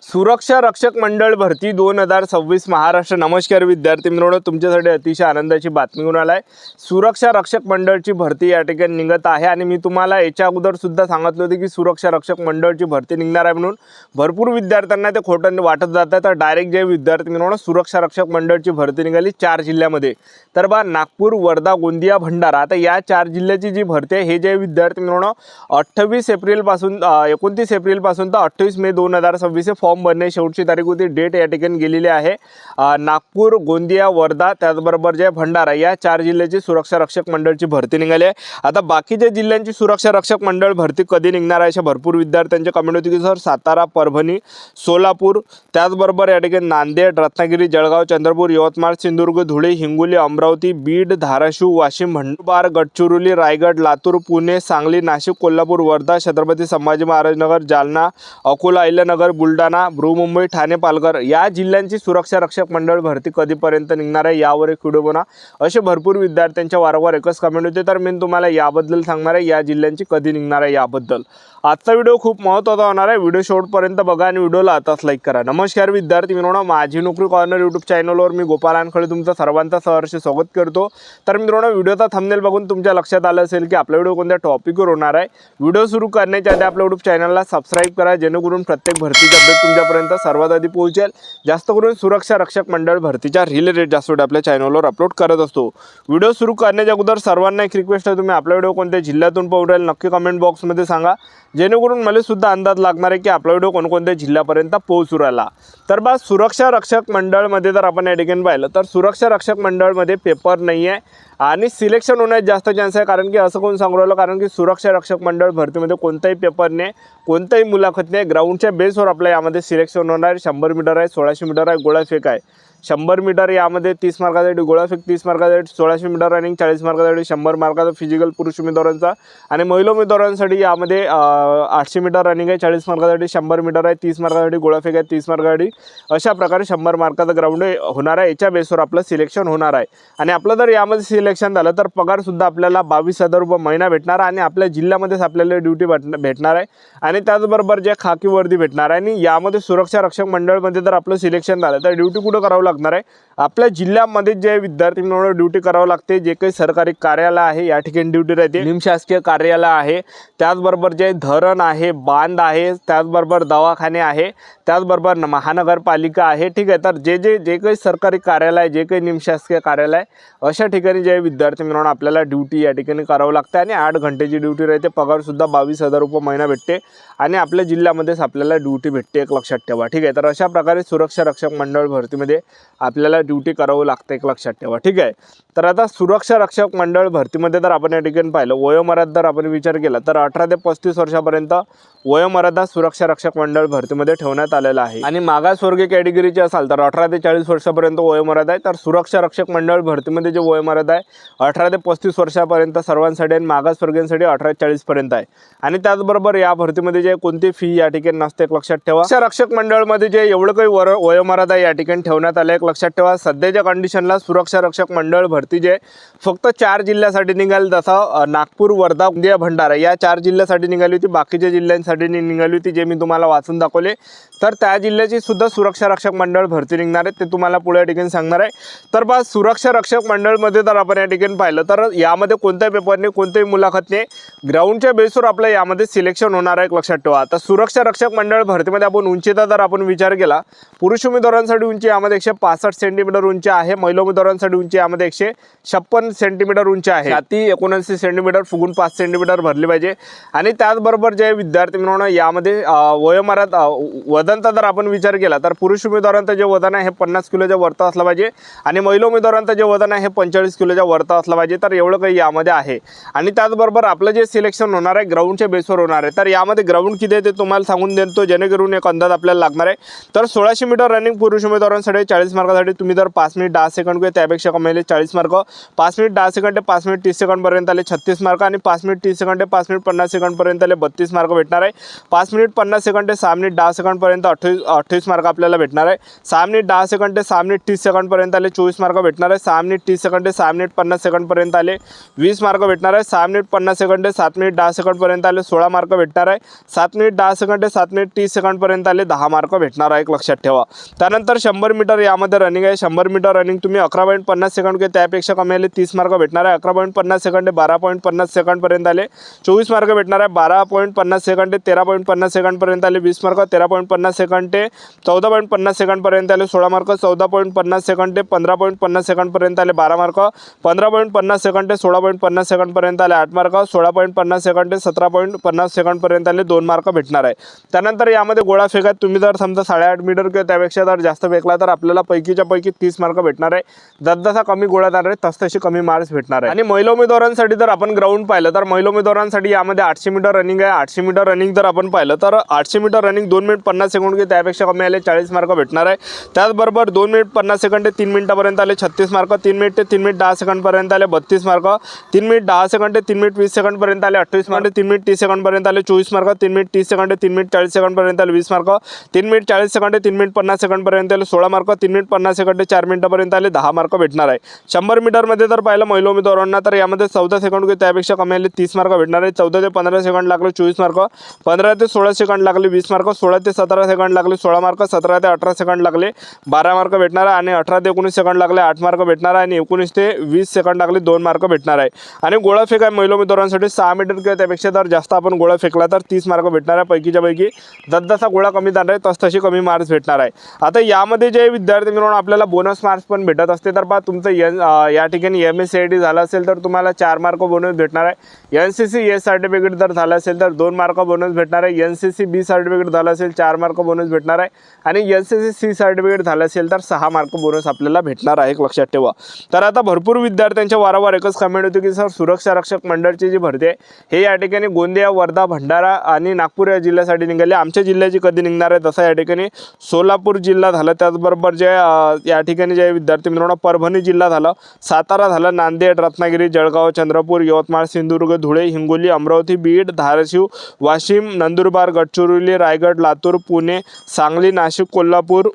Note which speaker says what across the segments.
Speaker 1: सुरक्षा रक्षक मंडळ भरती 2026 महाराष्ट्र। नमस्कार विद्यार्थी मित्रांनो, तुमच्यासाठी अतिशय आनंदाची बातमी घेऊन आलाय। सुरक्षा रक्षक मंडळची भरती या ठिकाणी निघत आहे आणि मी तुम्हाला याच्या अगोदर सुद्धा सांगितलं होतं की सुरक्षा रक्षक मंडळची भरती निघणार आहे म्हणून। भरपूर विद्यार्थ्यांना ते खोटं वाटत जातं, तर डायरेक्ट जे विद्यार्थी मित्रांनो सुरक्षा रक्षक मंडळची भरती निघाली 4 जिल्ह्यामध्ये। तर बा नागपूर, वर्धा, गोंदिया, भंडारा, आता या 4 जिल्ह्याची जी भरती आहे हे जे विद्यार्थी मित्रांनो 28 एप्रिल पासून 29 एप्रिल पासून तर 28 मे 2026 हे फॉर्म भरणे शेवटची तारीख होती, डेट या ठिकाणी गेलेली आहे। नागपूर, गोंदिया, वर्धा त्याचबरोबर जे भंडारा या 4 जिल्ह्याची सुरक्षा रक्षक मंडळची भरती निघाली आहे। आता बाकीच्या जिल्ह्यांची सुरक्षा रक्षक मंडळ भरती कधी निघणार आहे अशा भरपूर विद्यार्थ्यांचे कमेंट होती की सर सातारा, परभणी, सोलापूर त्याचबरोबर या ठिकाणी नांदेड, रत्नागिरी, जळगाव, चंद्रपूर, यवतमाळ, सिंधुदुर्ग, धुळे, हिंगोली, अमरावती, बीड, धाराशिव, वाशिम, भंडारा, गडचिरोली, रायगड, लातूर, पुणे, सांगली, नाशिक, कोल्हापूर, वर्धा, छत्रपती संभाजी महाराज नगर, जालना, अकोला, अहिल्यानगर, बुलढाणा, मुंबई, ठाणे, पालघर या जिल्ह्यांची सुरक्षा रक्षक मंडळ भरती कधीपर्यंत निघणार आहे यावर एक व्हिडिओ बनवा असे भरपूर विद्यार्थ्यांच्या वारंवार एकच कमेंट होते। तर मी तुम्हाला याबद्दल सांगणार आहे, या जिल्ह्यांची कधी निघणार आहे याबद्दल। आजचा व्हिडिओ खूप महत्त्वाचा होणार आहे, व्हिडिओ शेवटपर्यंत बघा आणि व्हिडिओला आताच लाईक करा। नमस्कार विद्यार्थी मित्रांनो, माझी नोकरी कॉर्नर यूट्यूब चॅनलवर मी गोपाल अनखळे तुमचं सर्वांचं सहर्ष स्वागत करतो। तर मित्रांनो, व्हिडिओचा थंबनेल बघून तुमच्या लक्षात आलं असेल की आपला व्हिडिओ कोणत्या टॉपिकवर होणार आहे। व्हिडिओ सुरू करण्याच्या आधी आपल्या यूट्यूब चॅनलला सबस्क्राईब करा, जेणेकरून प्रत्येक भरतीचा अपडेट तुमच्यापर्यंत सर्वात आधी पोहोचेल। जास्त करून सुरक्षा रक्षक मंडळ भरतीच्या रिलेटेड जास्त व्हिडिओ आपल्या चॅनलवर अपलोड करत असतो। व्हिडिओ सुरू करण्याच्या अगोदर सर्वांना एक रिक्वेस्ट आहे, तुम्ही आपला व्हिडिओ कोणत्या जिल्ह्यातून पाहू राहिले नक्की कमेंट बॉक्समध्ये सांगा, जेणेकरून मला सुद्धा अंदाज लागणार आहे की आपला व्हिडिओ कोणकोणत्या जिल्ह्यापर्यंत पोहोचू राहिला। तर बा सुरक्षा रक्षक मंडळमध्ये जर आपण या ठिकाणी पाहिलं तर सुरक्षा रक्षक मंडळमध्ये पेपर नाही आहे आणि सिलेक्शन होण्यात जास्त चान्स आहे। कारण की असं कोण सांगू राहिलं, कारण की सुरक्षा रक्षक मंडळ भरतीमध्ये कोणताही पेपर नाही, कोणताही मुलाखत नाही, ग्राउंडच्या बेसवर आपल्या यामध्ये सिलेक्शन होणार। 100 मीटर आहे, 1600 मीटर आहे, गोळाफेक आहे। 100 मीटर यामध्ये 30 मार्कासाठी, गोळाफेक 30 मार्कासाठी, 1600 मीटर रनिंग 40 मार्कासाठी, 100 मार्काचा फिजिकल पुरुष उमेदवारांचा आणि महिला उमेदवारांसाठी यामध्ये 800 मीटर रनिंग आहे 40 मार्कासाठी, 100 मीटर आहे 30 मार्कासाठी, गोळाफेक आहे 30 मार्कासाठी। अशा प्रकारे 100 मार्काचा ग्राउंड होणार आहे, याच्या बेसवर आपलं सिलेक्शन होणार आहे। आणि आपलं जर यामध्ये सिलेक्शन झालं तर पगारसुद्धा आपल्याला 22,000 रुपये महिना भेटणार आणि आपल्या जिल्ह्यामध्येच आपल्याला ड्युटी भेटणार आहे आणि त्याचबरोबर जे खाकी वर्दी भेटणार आहे। आणि यामध्ये सुरक्षा रक्षक मंडळमध्ये जर आपलं सिलेक्शन झालं तर ड्युटी कुठं करावं लागणार आहे, आपल्या जिल्ह्यामध्ये जे विद्यार्थी मित्रांनो ड्युटी करावं लागते, जे काही सरकारी कार्यालय आहे या ठिकाणी ड्युटी राहते, निमशासकीय कार्यालय आहे, त्याचबरोबर जे धरण आहे, बांध आहे, त्याचबरोबर दवाखाने आहे, त्याचबरोबर महानगरपालिका आहे, ठीक आहे। तर जे काही सरकारी कार्यालय, जे काही निमशासकीय कार्यालय अशा ठिकाणी जे विद्यार्थी मित्रांनो आपल्याला ड्युटी या ठिकाणी करावं लागते आणि 8 घंटेची ड्युटी राहते, पगारसुद्धा 22,000 रुपये महिना भेटते आणि आपल्या जिल्ह्यामध्येच आपल्याला ड्युटी भेटते, एक लक्षात ठेवा, ठीक आहे। तर अशा प्रकारे सुरक्षा रक्षक मंडळ भरतीमध्ये आपल्याला ड्युटी करावं लागते, एक लक्षात ठेवा, ठीक आहे। तर आता सुरक्षा रक्षक मंडळ भरतीमध्ये जर आपण या ठिकाणी पाहिलं, वयोमर्यादा जर आपण विचार केला तर 18 ते 35 वर्षापर्यंत वयोमर्यादा सुरक्षा रक्षक मंडळ भरतीमध्ये ठेवण्यात आलेला आहे। आणि मागासवर्गीय कॅटेगरीचे असाल तर 18 ते 40 वर्षापर्यंत वयोमर्यादा आहे। तर सुरक्षा रक्षक मंडळ भरतीमध्ये जे वयोमर्यादा आहे 18 ते 35 वर्षापर्यंत सर्वांसाठी आणि मागासवर्गीयांसाठी 18 ते 40 पर्यंत आहे। आणि त्याचबरोबर या भरतीमध्ये जे कोणती फी या ठिकाणी नसते, एक लक्षात ठेवा। सुरक्षा रक्षक मंडळमध्ये जे एवढं काही वयोमर्यादा या ठिकाणी ठेवण्यात आले, एक लक्षात ठेवा। सध्याच्या कंडिशनला सुरक्षा रक्षक मंडळ भरती जे फक्त 4 जिल्ह्यासाठी निघाली, जसं नागपूर, वर्धा, गोंदिया, भंडारा या 4 जिल्ह्यासाठी निघाली होती, बाकीच्या जिल्ह्यांसाठी निघाली होती, जे मी तुम्हाला वाचून दाखवले। तर त्या जिल्ह्याची सुद्धा सुरक्षा रक्षक मंडळ भरती निघणार आहे, ते तुम्हाला पुढे या ठिकाणी सांगणार आहे। तर बा सुरक्षा रक्षक मंडळमध्ये जर आपण या ठिकाणी पाहिलं तर यामध्ये कोणत्याही पेपर नाही, कोणत्याही मुलाखत नाही, ग्राउंडच्या बेसवर आपलं यामध्ये सिलेक्शन होणार आहे, एक लक्षात ठेवा। आता सुरक्षा रक्षक मंडळ भरतीमध्ये आपण उंचीचा जर आपण विचार केला, पुरुष उमेदवारांसाठी उंची यामध्ये 165 सेंटीमीटर उंची आहे, महिला उमेदवारांसाठी उंची यामध्ये 156 सेंटीमीटर उंची आहे, छाती 79 सेंटीमीटर, फुगून 5 सेंटीमीटर भरली पाहिजे। आणि त्याचबरोबर जे विद्यार्थी मित्रांनो यामध्ये वयोमर्यादा वजनचा जर आपण विचार केला तर पुरुष उमेदवारांचं जे वजन आहे हे 50 किलोच्या वरता असलं पाहिजे आणि महिला उमेदवारांचं जे वजन आहे हे 45 किलोच्या वरता असलं पाहिजे। तर एवढं काही यामध्ये आहे। आणि त्याचबरोबर आपलं जे सिलेक्शन होणार आहे ग्राउंडच्या बेसवर होणार आहे। तर यामध्ये ग्राउंड किती आहे ते तुम्हाला सांगून देतो, जेणेकरून एक अंदाज आपल्याला लागणार आहे। तर 1600 मीटर रनिंग पुरुष उमेदवारांसाठी 40 मार्कासाठी, तुम्ही जर 5 मिनिट 10 सेकंड किंवा त्यापेक्षा कमी 40 मार्क, 5 मिनिट 10 सेकंड ते 5 मिनिट 30 सेकंडपर्यंत आले 36 मार्क आणि 5 मिनिट 30 सेकंड ते 5 मिनिट 50 सेकंडपर्यंत आले 32 मार्क भेटणार आहे. 5 मिनिट 50 सेकंड ते 6 मिनिट 10 सेकंडपर्यंत 28 मार्क आपल्याला भेटणार आहे. 6 मिनिट 10 सेकंड ते 6 मिनिट 30 सेकंडपर्यंत आले 24 मार्क भेटणार आहे. 6 मिनिट 30 सेकंड ते 6 मिनिट 50 सेकंडपर्यंत आले 20 मार्क भेटणार आहे. 6 मिनिट 50 सेकंड ते 7 मिनिट 10 सेकंडपर्यंत आले 16 मार्क भेटणार आहे. 7 मिनिट 10 सेकंड ते 7 मिनिट 30 सेकंडपर्यंत आले 10 मार्क भेटणार आहे, एक लक्षात ठेवा. त्यानंतर 100 मीटर यामध्ये रनिंग आहे. 100 मीटर रनिंग तुम्ही 11.50 सेकंड किंवा त्यापेक्षा कमी आले 30 मार्क भेटणार आहे. 11.50 सेकंड ते 12.50 सेकंडपर्यंत आले 24 मार्क भेटणार आहे. 12.50 सेकंड ते 13.50 सेकंडपर्यंत आले 20 मार्क. 13.50 सेकंड ते 14.50 सेकंडपर्यंत आले 16 मार्क. 14.50 सेकंड ते 15.50 सेकंडपर्यंत आले 12 मार्क. 15.50 सेकंड ते 16.50 सेकंडपर्यंत आले 8 मार्क. 16.50 सेकंड ते 17.50 सेकंडपर्यंत आले 2 मार्क भेटणार आहे. त्यानंतर यामध्ये गोळा फेकात तुम्ही जर समजा 8.5 मीटर किंवा त्यापेक्षा जर जास्त फेकला तर आपल्याला पैकीच्या पैकी 30 मार्क भेटणार आहे. जसजसा कमी गोळा जाणार आहे तसतशी कमी मार्क्स भेटणार आहे. आणि महिला उमेदवारांसाठी जर आपण ग्राउंड पाहिलं तर महिला उमेदवारांसाठी यामध्ये 800 मीटर रनिंग आहे. 800 मीटर रनिंग जर आपण पाहिलं तर 800 मीटर रनिंग 2 मिनिट 50 सेकंड किंवा त्यापेक्षा कमी आले 40 मार्क भेटणार आहे. त्याचबरोबर 2 मिनिट 50 सेकंड ते 3 मिनिटापर्यंत आले 36 मार्क. 3 मिनिट ते 3 मिनिट 10 सेकंडपर्यंत आले 32 मार्क. 3 मिनिट 10 सेकंड ते 3 मिनिट 20 सेकंडपर्यंत आले 28 मार्क. 3 मिनिट 30 सेकंडपर्यंत आले 24 मार्क. 3 मिनिट 30 सेकंड ते 3 मिनिट 40 सेकंडपर्यंत आले 20 मार्क. 3 मिनिट 40 सेकंड ते 3 मिनिट 50 सेकंडपर्यंत आले 16 मार्क. 3 मिनिट 50 सेकंड ते 4 मिनिटापर्यंत आले 10 मार्क भेटणार आहे. 100 मीटरमध्ये जर पाहिलं महिला उमेदवारांना तर यामध्ये 14 सेकंड किंवा त्यापेक्षा कमी आले 30 मार्क भेटणार आहे. 14 ते 15 सेकंड लागले 24 मार्क. 15 ते 16 सेकंड लागले 20 मार्क. 16 ते 17 सेकंड लागले 16 मार्क. 17 ते 18 सेकंड लागले 12 मार्क भेटणार आहे. आणि 18 ते 19 सेकंड लागले 8 मार्क भेटणार आहे. आणि 19 ते 20 सेकंड लागले 2 मार्क भेटणार आहे. आणि गोळा फेक आहे महिला उमेदवारांसाठी 6 मीटर किंवा त्यापेक्षा जर जास्त आपण गोळा फेकला तर 30 मार्क भेटणार आहे. पैकीच्या पैकी जसजसा गोळा कमी जाणार आहे तसतशी कमी मार्क्स भेटणार आहे. आता यामध्ये जे विद्यार्थी मिळून आपल्याला बोनस मार्क्स पण भेटत असते तर पहा तुमचं या ठिकाणी MSCIT झालं असेल तर तुम्हाला 4 मार्क बोनस भेटणार आहे. NCC S सर्टिफिकेट जर झालं असेल तर 2 मार्क बोनस भेटणार आहे. NCC B सर्टिफिकेट झालं असेल 4 मार्क बोनस भेटणार आहे. आणि NCC C सर्टिफिकेट झालं असेल तर 6 मार्क बोनस आपल्याला भेटणार आहे, लक्षात ठेवा. तर आता भरपूर विद्यार्थ्यांच्या वारंवार एकच कमेंट होती की सर सुरक्षा रक्षक मंडळची जी भरती आहे हे या ठिकाणी गोंदिया, वर्धा, भंडारा आणि नागपूर या जिल्ह्यासाठी निघाले. आमच्या जिल्ह्याची कधी निघणार आहे तसं या ठिकाणी सोलापूर जिल्हा झालं. त्याचबरोबर जे या ठिकाणी जे विद्यार्थी मित्रांनो परभणी जिल्हा झालं, सातारा झालं, नांदेड, रत्नागिरी, जळगाव, चंद्रपूर, यवतमाळ, सिंधुदुर्ग, धुळे, हिंगोली, अमरावती, बीड, धाराशिव, वाशिम, नंदुरबार, गडचिरोली, रायगड, लातूर, पुणे, सांगली, नाशिक, कोल्हापूर,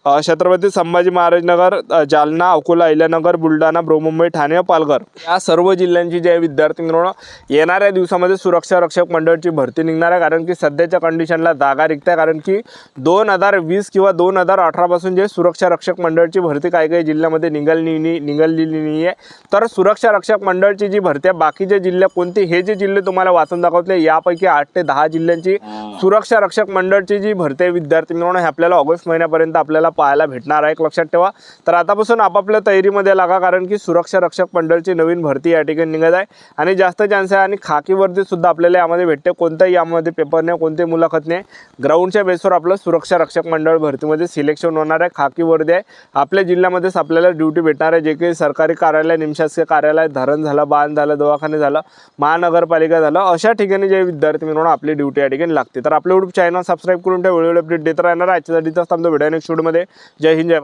Speaker 1: छत्रपती संभाजी महाराजनगर, जालना, अकोला, अहिल्यानगर, बुलढाणा, बृहन्मुंबई, ठाणे, पालघर या सर्व जिल्ह्यांची जे विद्यार्थी मित्रांनो येणाऱ्या दिवसामध्ये सुरक्षा रक्षक मंडळची भरती निघणार आहे. कारण की सध्याच्या कंडिशनला जागा रिक्त आहे. कारण की 2020 किंवा 2018 पासून जे सुरक्षा रक्षक मंडळची भरती काही जिल्ह्यामध्ये निघालेली नाही आहे. तर सुरक्षा रक्षक मंडळची जी भरती आहे बाकीचे जिल्हे कोणते हे जे जिल्हे तुम्हाला वाचून दाखवले यापैकी 8 ते 10 जिल्ह्यांची सुरक्षा रक्षक मंडळची जी भरती आहे विद्यार्थी मित्रांनो हे आपल्याला ऑगस्ट महिन्यापर्यंत आपल्याला पाहायला भेटणार आहे, लक्षात ठेवा. तर आतापासून आपापल्या तयारीमध्ये लागा कारण की सुरक्षा रक्षक मंडळची नवीन भरती या ठिकाणी निघत आहे आणि जास्त चान्स आहे. आणि खाकी वर्दी सुद्धा आपल्याला यामध्ये भेटते. कोणताही यामध्ये पेपर नाही, कोणते मुलाखत नाही. ग्राउंडच्या बेसवर आपलं सुरक्षा रक्षक मंडळ भरतीमध्ये सिलेक्शन होणार आहे. खाकी वर्दी आहे. आपल्या जिल्ह्यामध्येच आपल्याला ड्युटी भेटणार आहे. जे काही सरकारी कार्यालय, निमशासकीय कार्यालय, धरण झालं, बांध झालं, दवाखाने झालं, महानगरपालिका झालं अशा ठिकाणी जे विद्यार्थी मिळून आपली ड्युटी या ठिकाणी लागते. तर आपल्या यूट्यूब चॅनल सबस्क्राईब करून ठेवा. वेळोवेळी अपडेट देत राहणार आहे. आजच्यासाठी थांबतो. व्हिडिओ नेक्स्ट व्हिडिओमध्ये. जय हिंद, जय